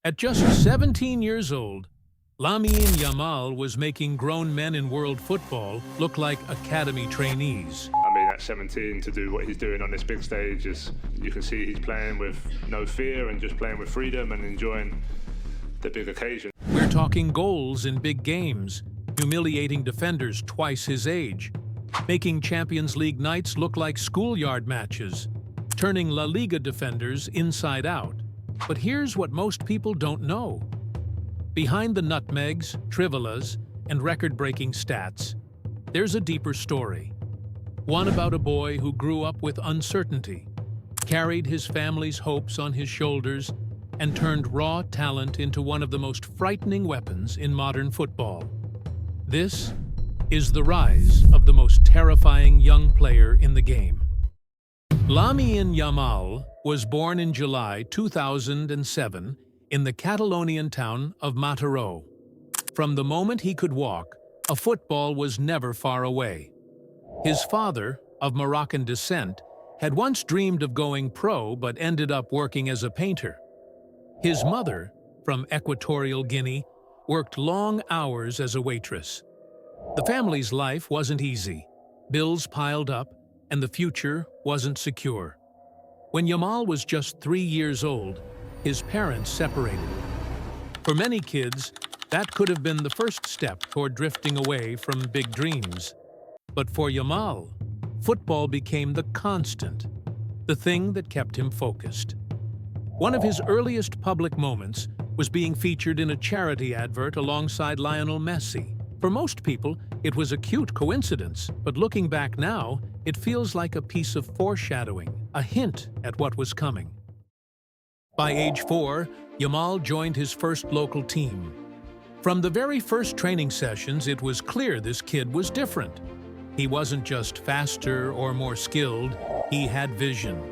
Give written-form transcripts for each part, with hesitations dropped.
At just 17 years old, Lamine Yamal was making grown men in world football look like academy trainees. I mean, at 17, to do what he's doing on this big stage, is you can see he's playing with no fear and just playing with freedom and enjoying the big occasion. We're talking goals in big games, humiliating defenders twice his age, making Champions League nights look like schoolyard matches, turning La Liga defenders inside out. But here's what most people don't know. Behind the nutmegs, trivialas, and record-breaking stats, there's a deeper story. One about a boy who grew up with uncertainty, carried his family's hopes on his shoulders, and turned raw talent into one of the most frightening weapons in modern football. This is the rise of the most terrifying young player in the game. Lamine Yamal was born in July 2007 in the Catalonian town of Mataró. From the moment he could walk, a football was never far away. His father, of Moroccan descent, had once dreamed of going pro but ended up working as a painter. His mother, from Equatorial Guinea, worked long hours as a waitress. The family's life wasn't easy. Bills piled up, and the future wasn't secure. When Yamal was just 3 years old, his parents separated. For many kids, that could have been the first step toward drifting away from big dreams. But for Yamal, football became the constant, the thing that kept him focused. One of his earliest public moments was being featured in a charity advert alongside Lionel Messi. For most people, it was a cute coincidence, but looking back now, it feels like a piece of foreshadowing, a hint at what was coming. By age 4, Yamal joined his first local team. From the very first training sessions, it was clear this kid was different. He wasn't just faster or more skilled, he had vision.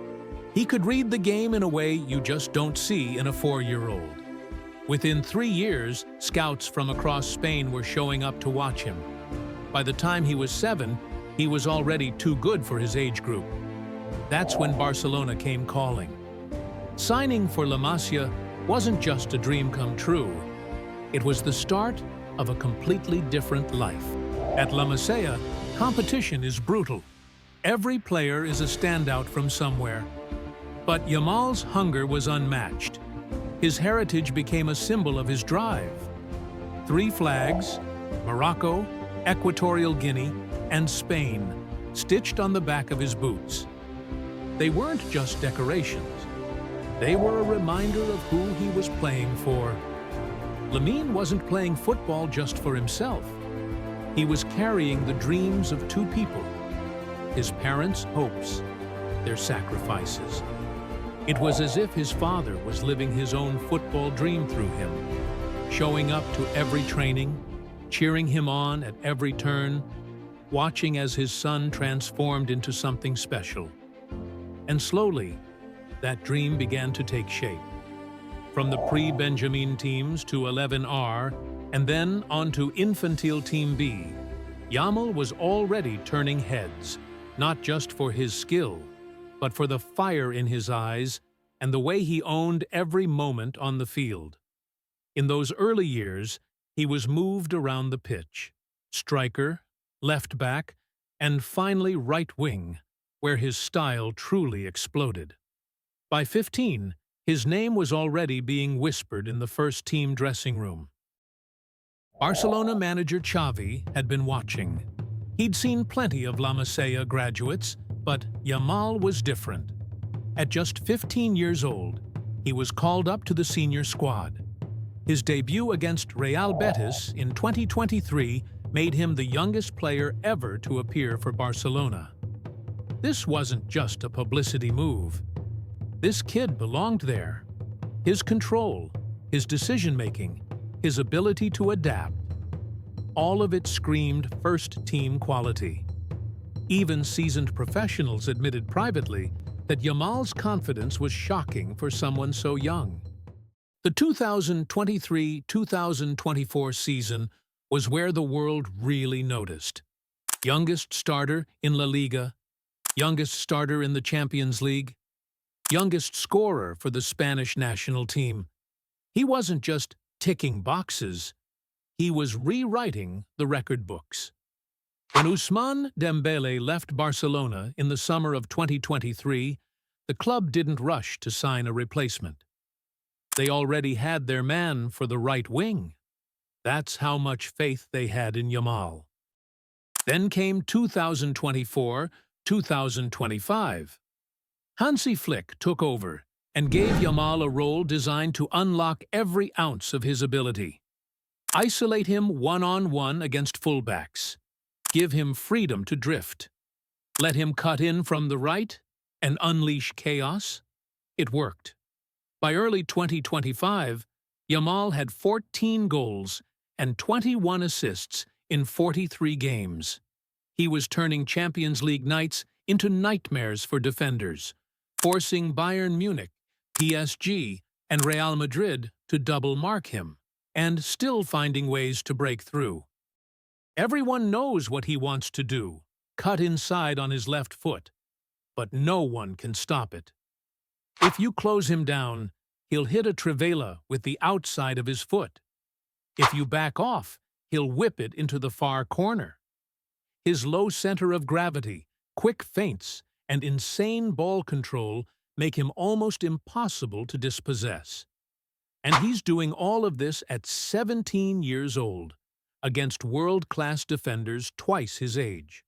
He could read the game in a way you just don't see in a 4-year-old. Within 3 years, scouts from across Spain were showing up to watch him. By the time he was 7, he was already too good for his age group. That's when Barcelona came calling. Signing for Masia wasn't just a dream come true. It was the start of a completely different life. At Masia, competition is brutal. Every player is a standout from somewhere. But Yamal's hunger was unmatched. His heritage became a symbol of his drive. 3 flags, Morocco, Equatorial Guinea, and Spain, stitched on the back of his boots. They weren't just decorations. They were a reminder of who he was playing for. Lamine wasn't playing football just for himself. He was carrying the dreams of 2 people, his parents' hopes, their sacrifices. It was as if his father was living his own football dream through him, showing up to every training, cheering him on at every turn, watching as his son transformed into something special. And slowly, that dream began to take shape. From the pre-Benjamin teams to 11R, and then onto Infantile Team B, Yamal was already turning heads, not just for his skill, but for the fire in his eyes and the way he owned every moment on the field. In those early years, he was moved around the pitch, striker, left back, and finally right wing, where his style truly exploded. By 15, his name was already being whispered in the first team dressing room. Barcelona manager Xavi had been watching. He'd seen plenty of La Masia graduates, but Yamal was different. At just 15 years old, he was called up to the senior squad. His debut against Real Betis in 2023 made him the youngest player ever to appear for Barcelona. This wasn't just a publicity move. This kid belonged there. His control, his decision-making, his ability to adapt, all of it screamed first-team quality. Even seasoned professionals admitted privately that Yamal's confidence was shocking for someone so young. The 2023-2024 season was where the world really noticed. Youngest starter in La Liga, youngest starter in the Champions League, youngest scorer for the Spanish national team. He wasn't just ticking boxes, he was rewriting the record books. When Ousmane Dembélé left Barcelona in the summer of 2023, the club didn't rush to sign a replacement. They already had their man for the right wing. That's how much faith they had in Yamal. Then came 2024-2025. Hansi Flick took over and gave Yamal a role designed to unlock every ounce of his ability. Isolate him one-on-one against fullbacks. Give him freedom to drift. Let him cut in from the right and unleash chaos. It worked. By early 2025, Yamal had 14 goals and 21 assists in 43 games. He was turning Champions League nights into nightmares for defenders, forcing Bayern Munich, PSG, and Real Madrid to double-mark him, and still finding ways to break through. Everyone knows what he wants to do, cut inside on his left foot, but no one can stop it. If you close him down, he'll hit a trivela with the outside of his foot. If you back off, he'll whip it into the far corner. His low center of gravity, quick feints, and insane ball control make him almost impossible to dispossess. And he's doing all of this at 17 years old, against world-class defenders twice his age.